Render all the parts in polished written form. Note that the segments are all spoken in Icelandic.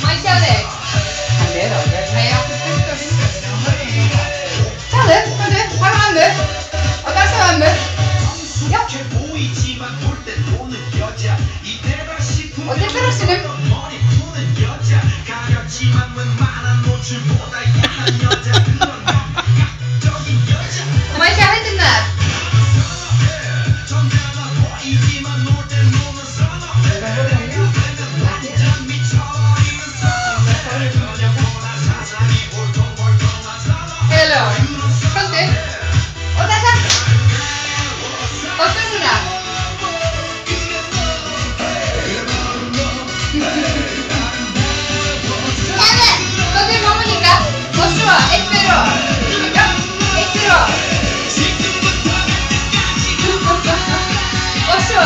Má ég sjá þig? Hann alveg. Nei, ég átti fullt af myndum. Sjáðu, komdu, taka mömmu. Og dansa með mömmu. Já. Og til rassinum. Og má ég sjá hendurnar? Hello. Komdu. Og dansa. Og stunduna. Komdu mamma líka. Og svo, eitt fyrir og. Já, eitt fyrir og. Og svo.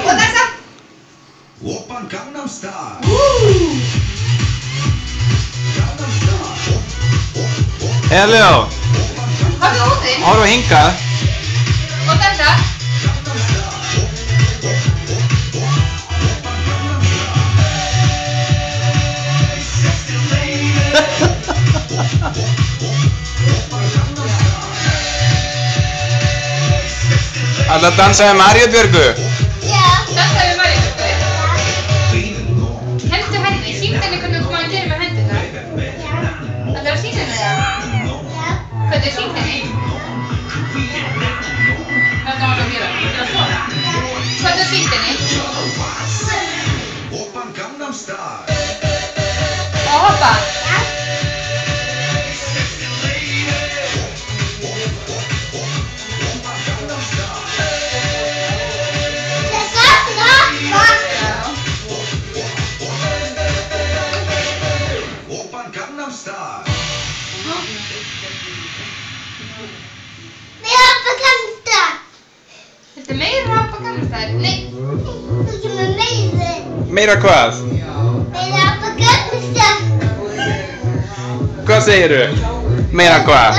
Og dansa. Oppan Gangnam Style. Hello, Hafðu úti. horfa hingað. Og dansa. Ætla að dansa með Maríu Björgu. Dansa við Maríu. Hentu henni, sýndu henni hvernig þú maður gerir með hendurnar. Ætlarðu að sýna henni það? Hvernig sýndu henni? Hvað var það að gera? Til að sofa? Hvernig sýndu henni? Oppan Gangnam Style. Og hoppa. Oppan Gangnam Style. Þetta er meira hoppa kannastæð. Nei. Meira hvað? Hvað segiru? Meira hvað?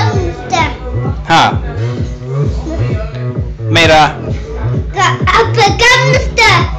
Ha? Meira? Gangnam Style.